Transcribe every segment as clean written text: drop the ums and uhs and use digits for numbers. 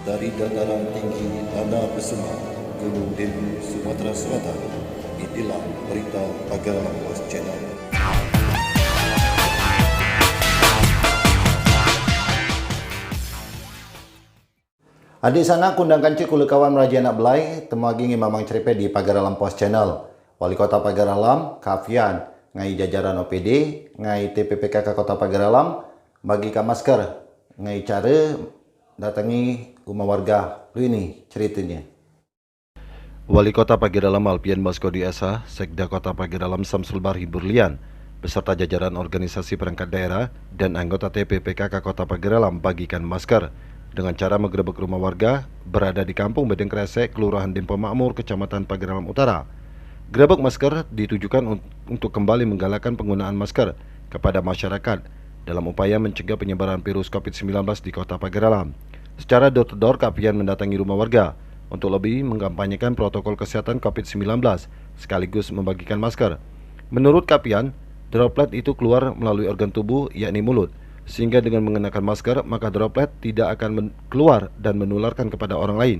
dari dataran tinggi Tanah Besema, Gunung Dempu, Sumatera Selatan. Inilah berita Pagar Lampos Channel. Adik sana kundang kanci kulu kawan meraja anak belai temagi mamang cerepe di Pagar Lampos Channel. Wali Kota Pagar Alam, Kafian, ngai jajaran OPD, ngai TPPKK Kota Pagar Alam, bagi ka masker, ngai cara datangi rumah warga. Lu ini ceritanya. Wali Kota Pagar Alam Alpian Baskodi Esa, Sekda Kota Pagar Alam Samsul Barhi Burlian, beserta jajaran organisasi perangkat daerah dan anggota TPPKK Kota Pagar Alam bagikan masker dengan cara menggerebek rumah warga berada di Kampung Bedeng Kresek, Kelurahan Dempo Makmur, Kecamatan Pagar Alam Utara. Gerebek masker ditujukan untuk kembali menggalakkan penggunaan masker kepada masyarakat dalam upaya mencegah penyebaran virus COVID-19 di Kota Pagar Alam. Secara door-to-door, Kapian mendatangi rumah warga untuk lebih mengkampanyekan protokol kesehatan COVID-19 sekaligus membagikan masker. Menurut Kapian, droplet itu keluar melalui organ tubuh yakni mulut, sehingga dengan mengenakan masker maka droplet tidak akan keluar dan menularkan kepada orang lain.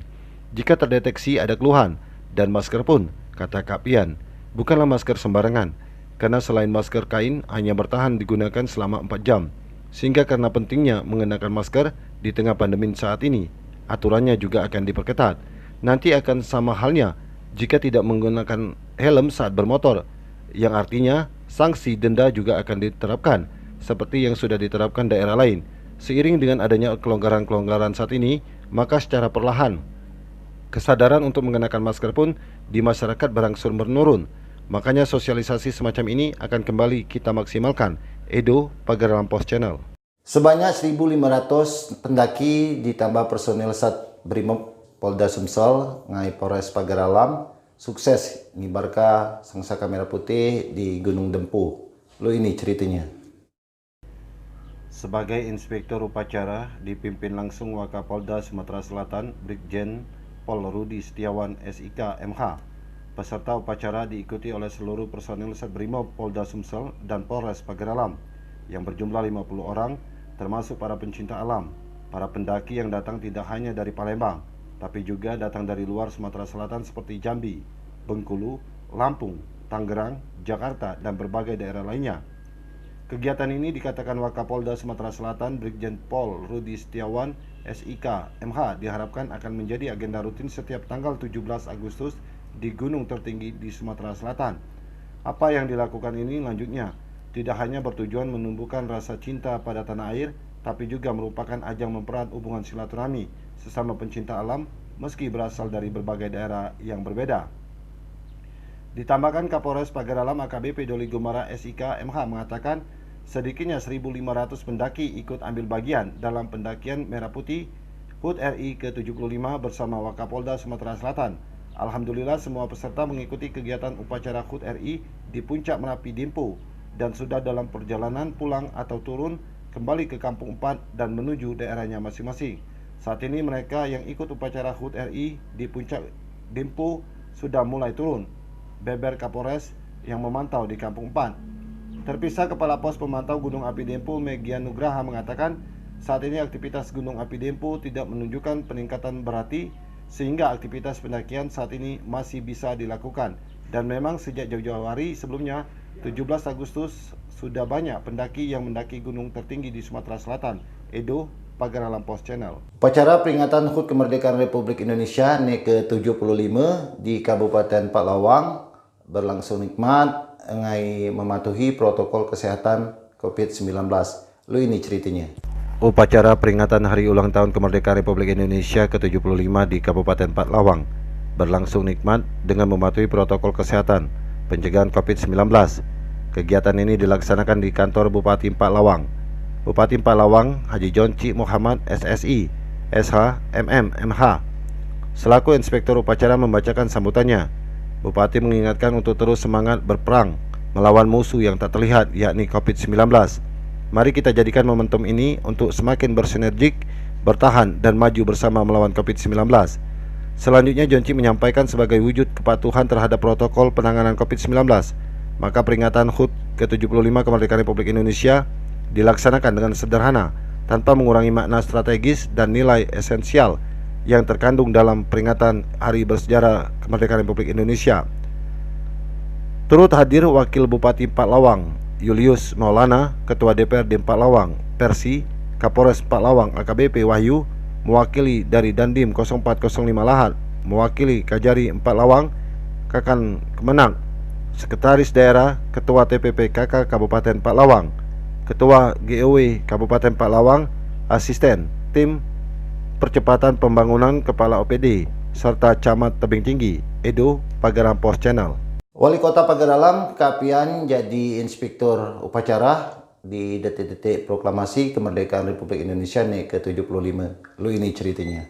Jika terdeteksi ada keluhan, dan masker pun, kata Kapian, bukanlah masker sembarangan, karena selain masker kain hanya bertahan digunakan selama 4 jam. Sehingga karena pentingnya mengenakan masker di tengah pandemi saat ini, aturannya juga akan diperketat. Nanti akan sama halnya jika tidak menggunakan helm saat bermotor, yang artinya sanksi denda juga akan diterapkan seperti yang sudah diterapkan daerah lain. Seiring dengan adanya kelonggaran-kelonggaran saat ini, maka secara perlahan kesadaran untuk mengenakan masker pun di masyarakat berangsur menurun. Makanya sosialisasi semacam ini akan kembali kita maksimalkan. Edo, Pagar Lampos Channel. Sebanyak 1.500 pendaki ditambah personil Sat Brimob Polda Sumsel ngai Polres Pagar Alam sukses ngibarka sangsaka merah putih di Gunung Dempu. Lo ini ceritanya. Sebagai inspektur upacara dipimpin langsung Wakapolda Sumatera Selatan Brigjen Pol Rudi Setiawan SIK MH. Peserta upacara diikuti oleh seluruh personil Satbrimob Polda Sumsel dan Polres Pagar Alam yang berjumlah 50 orang, termasuk para pencinta alam. Para pendaki yang datang tidak hanya dari Palembang, tapi juga datang dari luar Sumatera Selatan seperti Jambi, Bengkulu, Lampung, Tangerang, Jakarta, dan berbagai daerah lainnya. Kegiatan ini dikatakan Wakapolda Sumatera Selatan Brigjen Pol Rudi Setiawan SIK MH diharapkan akan menjadi agenda rutin setiap tanggal 17 Agustus di gunung tertinggi di Sumatera Selatan. Apa yang dilakukan ini lanjutnya tidak hanya bertujuan menumbuhkan rasa cinta pada tanah air, tapi juga merupakan ajang mempererat hubungan silaturahmi sesama pencinta alam meski berasal dari berbagai daerah yang berbeda. Ditambahkan Kapolres Pagar Alam AKBP Doli Gumara SIK MH mengatakan sedikitnya 1.500 pendaki ikut ambil bagian dalam pendakian Merah Putih HUT RI ke-75 bersama Wakapolda Sumatera Selatan. Alhamdulillah semua peserta mengikuti kegiatan upacara HUT RI di Puncak Merapi Dempo dan sudah dalam perjalanan pulang atau turun kembali ke Kampung 4 dan menuju daerahnya masing-masing. Saat ini mereka yang ikut upacara HUT RI di Puncak Dempo sudah mulai turun. Beber Kapolres yang memantau di Kampung 4. Terpisah Kepala Pos Pemantau Gunung Api Dempo Megyan Nugraha mengatakan saat ini aktivitas Gunung Api Dempo tidak menunjukkan peningkatan berarti sehingga aktivitas pendakian saat ini masih bisa dilakukan. Dan memang sejak jauh-jauh hari sebelumnya 17 Agustus sudah banyak pendaki yang mendaki gunung tertinggi di Sumatera Selatan. Edo, Pagar Lampos Channel. Upacara peringatan HUT Kemerdekaan Republik Indonesia NE ke-75 di Kabupaten Palawang berlangsung nikmat ngai mematuhi protokol kesehatan COVID-19. Lu ini ceritanya. Upacara peringatan Hari Ulang Tahun Kemerdekaan Republik Indonesia ke-75 di Kabupaten Palawang berlangsung nikmat dengan mematuhi protokol kesehatan pencegahan COVID-19. Kegiatan ini dilaksanakan di kantor Bupati Palawang. Bupati Palawang Haji Jonci Muhammad SSI, SH, MM, MH. Selaku inspektur upacara membacakan sambutannya. Bupati mengingatkan untuk terus semangat berperang melawan musuh yang tak terlihat yakni COVID-19. Mari kita jadikan momentum ini untuk semakin bersinergik, bertahan dan maju bersama melawan COVID-19. Selanjutnya Jonci menyampaikan sebagai wujud kepatuhan terhadap protokol penanganan COVID-19, maka peringatan HUT ke-75 Kemerdekaan Republik Indonesia dilaksanakan dengan sederhana tanpa mengurangi makna strategis dan nilai esensial yang terkandung dalam peringatan Hari Bersejarah Kemerdekaan Republik Indonesia. Turut hadir Wakil Bupati Empat Lawang, Julius Maulana, Ketua DPRD Empat Lawang, Persi, Kapolres Empat Lawang AKBP Wahyu, mewakili dari Dandim 0405 Lahat, mewakili Kajari Empat Lawang, Kakan Kemenang, Sekretaris Daerah, Ketua TPP KK Kabupaten Empat Lawang, Ketua GOW Kabupaten Empat Lawang, Asisten Tim Percepatan Pembangunan Kepala OPD, serta Camat Tebing Tinggi, Edo, Pagaran Pos Channel. Wali Kota Pagaralam Kapian jadi inspektur upacara di detik-detik proklamasi kemerdekaan Republik Indonesia ke-75. Lu ini ceritanya.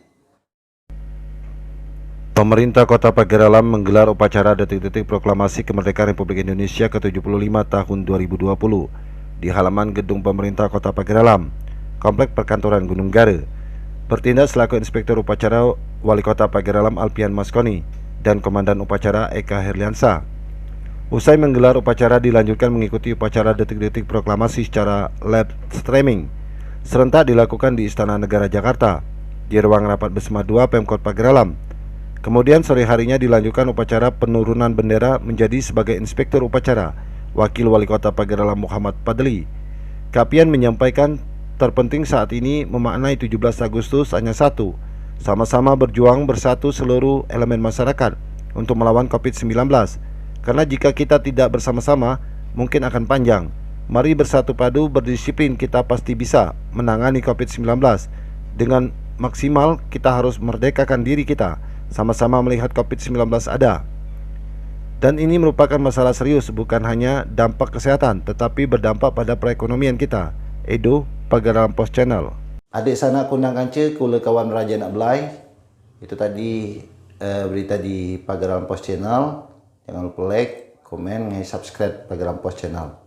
Pemerintah Kota Pagaralam menggelar upacara detik-detik proklamasi kemerdekaan Republik Indonesia ke-75 tahun 2020 di halaman gedung pemerintah Kota Pagaralam, Komplek Perkantoran Gunung Gare. Bertindak selaku inspektur upacara Wali Kota Pagaralam Alpian Maskoni dan Komandan Upacara Eka Herliansa. Usai menggelar upacara, dilanjutkan mengikuti upacara detik-detik proklamasi secara live streaming serentak dilakukan di Istana Negara Jakarta di ruang rapat Besma 2 Pemkot Pagaralam. Kemudian sore harinya dilanjutkan upacara penurunan bendera menjadi sebagai inspektur upacara Wakil Wali Kota Pagaralam Muhammad Padli. Kapian menyampaikan terpenting saat ini memaknai 17 Agustus hanya satu, sama-sama berjuang bersatu seluruh elemen masyarakat untuk melawan COVID-19. Karena jika kita tidak bersama-sama, mungkin akan panjang. Mari bersatu padu berdisiplin, kita pasti bisa menangani COVID-19. Dengan maksimal, kita harus merdekakan diri kita, sama-sama melihat COVID-19 ada. Dan ini merupakan masalah serius, bukan hanya dampak kesehatan, tetapi berdampak pada perekonomian kita. Edo, Pagaralam Pos Channel. Adik sana kundang kanca kula kawan Raja nak belai. Itu tadi berita di Pagaralam Pos Channel. Jangan lupa like, komen, subscribe Pagaralam Pos Channel.